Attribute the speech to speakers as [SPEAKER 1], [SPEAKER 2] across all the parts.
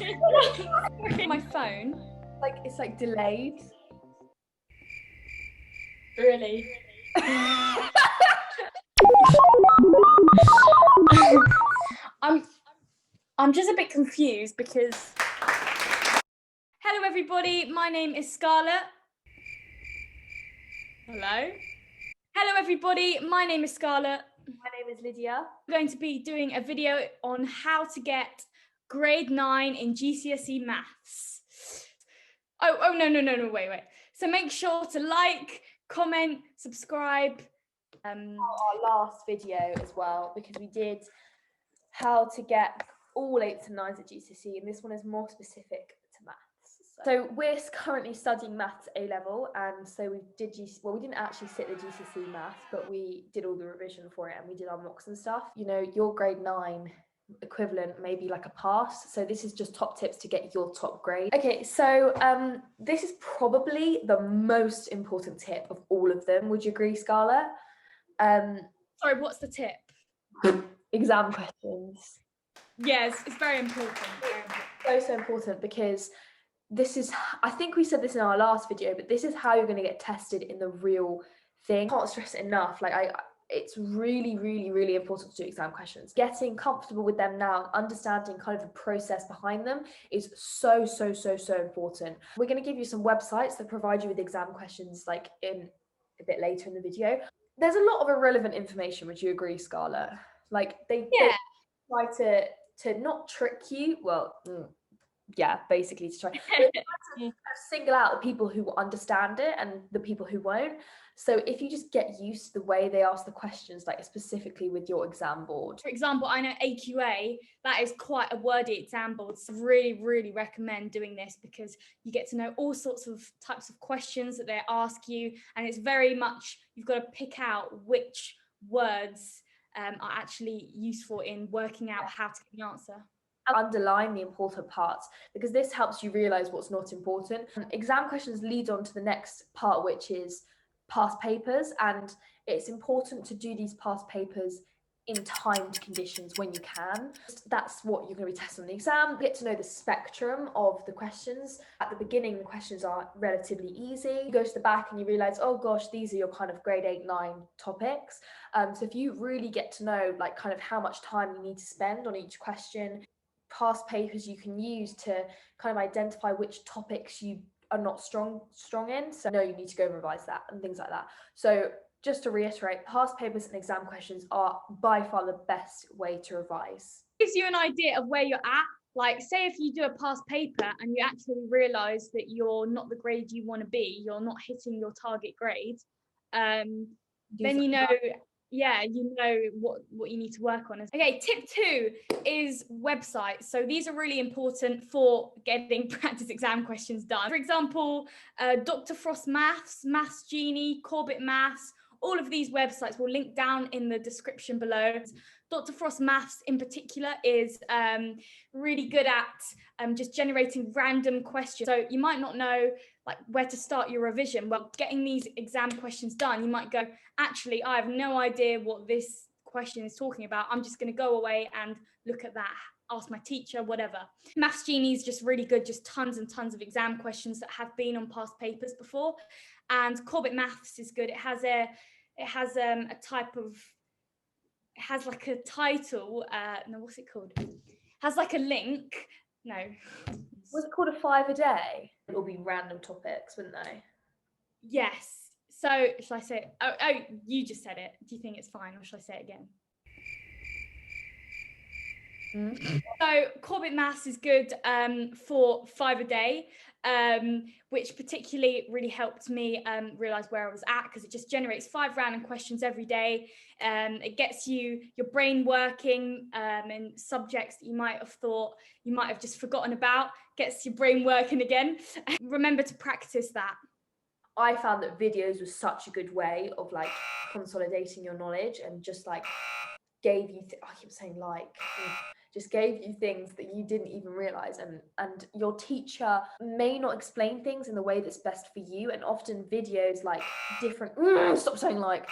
[SPEAKER 1] My phone.
[SPEAKER 2] Like, it's like delayed.
[SPEAKER 1] Really? I'm just a bit confused because... Hello everybody, my name is Scarlett. Hello? Hello everybody, my name is Scarlett.
[SPEAKER 2] My name is Lydia.
[SPEAKER 1] I'm going to be doing a video on how to get grade 9 in GCSE maths. Oh, no, wait. So make sure to like, comment, subscribe.
[SPEAKER 2] Our last video as well, because we did how to get all 8s and 9s at GCSE, and this one is more specific to maths. So we're currently studying maths A level, and so we didn't actually sit the GCSE maths, but we did all the revision for it, and we did our mocks and stuff. You know, your grade 9 equivalent maybe like a pass, so this is just top tips to get your top grade. Okay, so this is probably the most important tip of all of them. Would you agree, Scarlett?
[SPEAKER 1] Sorry, what's the tip?
[SPEAKER 2] Exam questions.
[SPEAKER 1] Yes, it's very important.
[SPEAKER 2] So important, because this is, I think we said this in our last video, but this is how you're going to get tested in the real thing. I can't stress it enough. Like, it's really, really, really important to do exam questions. Getting comfortable with them now, understanding kind of the process behind them is so important. We're going to give you some websites that provide you with exam questions, like in a bit later in the video. There's a lot of irrelevant information. Would you agree, Scarlett? Like, they try to not trick you. Well, yeah, basically to try to single out the people who will understand it and the people who won't. So if you just get used to the way they ask the questions, like specifically with your exam board.
[SPEAKER 1] For example, I know AQA, that is quite a wordy exam board. So really recommend doing this, because you get to know all sorts of types of questions that they ask you, and it's very much, you've got to pick out which words are actually useful in working out how to get the answer.
[SPEAKER 2] Underline the important parts, because this helps you realize what's not important. Exam questions lead on to the next part, which is past papers, and it's important to do these past papers in timed conditions when you can. That's what you're going to be testing on the exam. Get to know the spectrum of the questions. At the beginning, the questions are relatively easy. You go to the back and you realize, oh gosh, these are your kind of grade 8, 9 topics. So if you really get to know like kind of how much time you need to spend on each question, past papers you can use to kind of identify which topics you are not strong in, so no, you need to go revise that and things like that. So just to reiterate, past papers and exam questions are by far the best way to revise.
[SPEAKER 1] It gives you an idea of where you're at. Like, say if you do a past paper and you actually realize that you're not the grade you want to be, you're not hitting your target grade, then you know, you know what you need to work on. Okay, tip 2 is websites. So these are really important for getting practice exam questions done. For example, Dr. Frost Maths, Maths Genie, Corbett Maths, all of these websites will link down in the description below. Dr. Frost Maths in particular is really good at just generating random questions. So you might not know like where to start your revision. Well, getting these exam questions done, you might go, actually, I have no idea what this question is talking about. I'm just going to go away and look at that, ask my teacher, whatever. Maths Genie is just really good, just tons and tons of exam questions that have been on past papers before. And Corbett Maths is good. It has a type of, it has like a title, no, what's it called? It has like a link. No.
[SPEAKER 2] Was it called a 5 a day? It will be random topics, wouldn't they?
[SPEAKER 1] Yes. So shall I say it? Oh, you just said it. Do you think it's fine, or shall I say it again? So Corbett Maths is good for 5 a day, which particularly really helped me realize where I was at, because it just generates 5 random questions every day. It gets your brain working in subjects that you might have thought you might have just forgotten about, gets your brain working again. Remember to practice that.
[SPEAKER 2] I found that videos was such a good way of like consolidating your knowledge, and just like gave you, I keep saying like, just gave you things that you didn't even realize, and your teacher may not explain things in the way that's best for you, and often videos like different, stop saying like,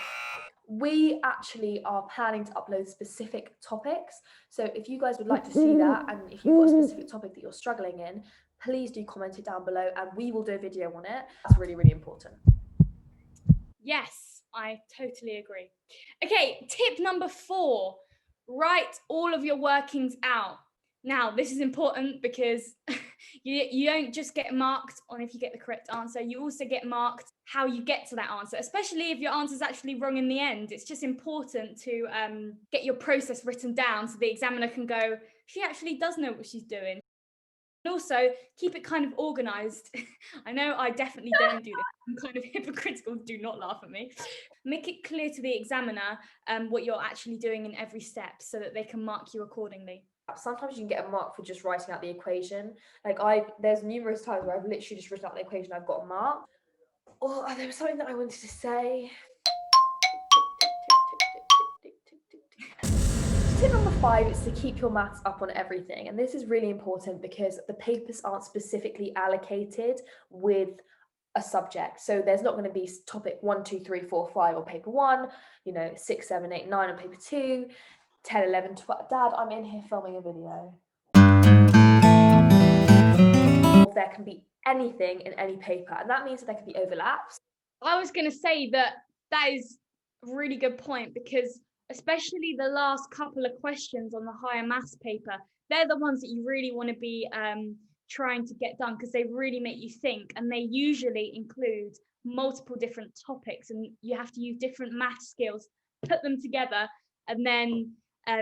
[SPEAKER 2] We actually are planning to upload specific topics. So if you guys would like to see that, and if you've got a specific topic that you're struggling in, please do comment it down below and we will do a video on it. That's really, really important.
[SPEAKER 1] Yes, I totally agree. Okay, tip number 4, write all of your workings out. Now, this is important because you don't just get marked on if you get the correct answer, you also get marked how you get to that answer, especially if your answer is actually wrong in the end. It's just important to get your process written down so the examiner can go, she actually does know what she's doing. And also keep it kind of organized. I know I definitely don't do this. I'm kind of hypocritical. Do not laugh at me. Make it clear to the examiner what you're actually doing in every step so that they can mark you accordingly.
[SPEAKER 2] Sometimes you can get a mark for just writing out the equation. Like there's numerous times where I've literally just written out the equation, I've got a mark. Oh, there was something that I wanted to say. Tip number 5 is to keep your maths up on everything. And this is really important because the papers aren't specifically allocated with a subject. So there's not going to be topic 1, 2, 3, 4, 5 on paper 1, 6, 7, 8, 9 on paper 2, 10, 11, 12. Dad, I'm in here filming a video. There can be anything in any paper, and that means that there can be overlaps.
[SPEAKER 1] I was going to say that is a really good point, because especially the last couple of questions on the higher maths paper, they're the ones that you really want to be trying to get done, because they really make you think, and they usually include multiple different topics, and you have to use different math skills, put them together, and then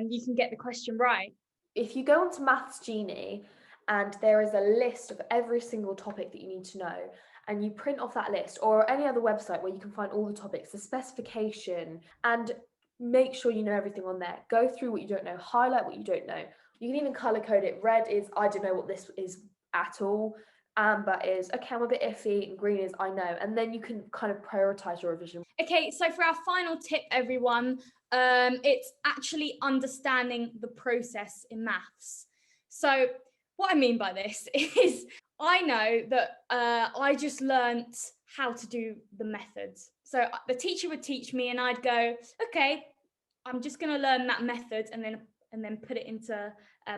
[SPEAKER 1] you can get the question right.
[SPEAKER 2] If you go onto Maths Genie and there is a list of every single topic that you need to know, and you print off that list, or any other website where you can find all the topics, the specification, and make sure you know everything on there. Go through what you don't know, highlight what you don't know. You can even color code it. Red is, I don't know what this is at all. Amber is, okay, I'm a bit iffy, and green is, I know. And then you can kind of prioritize your revision.
[SPEAKER 1] Okay, so for our final tip, everyone, it's actually understanding the process in maths. So what I mean by this is, I know that I just learnt how to do the methods. So the teacher would teach me and I'd go, okay, I'm just going to learn that method and then put it into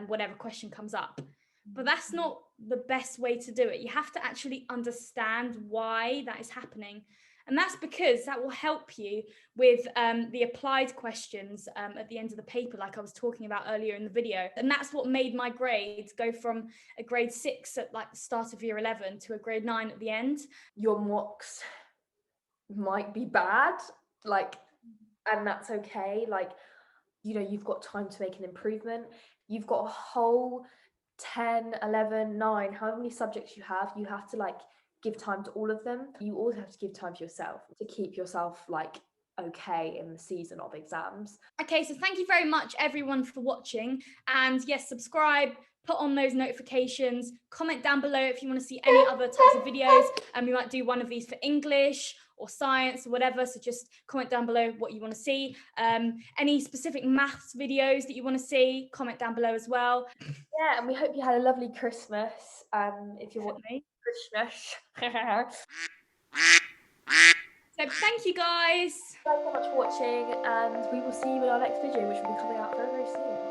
[SPEAKER 1] whatever question comes up. But that's not the best way to do it. You have to actually understand why that is happening. And that's because that will help you with the applied questions at the end of the paper, like I was talking about earlier in the video. And that's what made my grades go from a grade 6 at like the start of year 11 to a grade 9 at the end.
[SPEAKER 2] Your mocks might be bad, and that's okay. You've got time to make an improvement. You've got a whole 10, 11, 9, however many subjects you have to give time to all of them. You also have to give time to yourself to keep yourself okay in the season of exams.
[SPEAKER 1] Okay, so thank you very much everyone for watching, and yes, subscribe, put on those notifications, comment down below if you want to see any other types of videos, and we might do one of these for English or science or whatever, so just comment down below what you want to see. Any specific maths videos that you want to see, comment down below as well.
[SPEAKER 2] Yeah, and we hope you had a lovely Christmas. If you're watching Christmas.
[SPEAKER 1] So thank you guys.
[SPEAKER 2] Thanks so much for watching, and we will see you in our next video, which will be coming out very, very soon.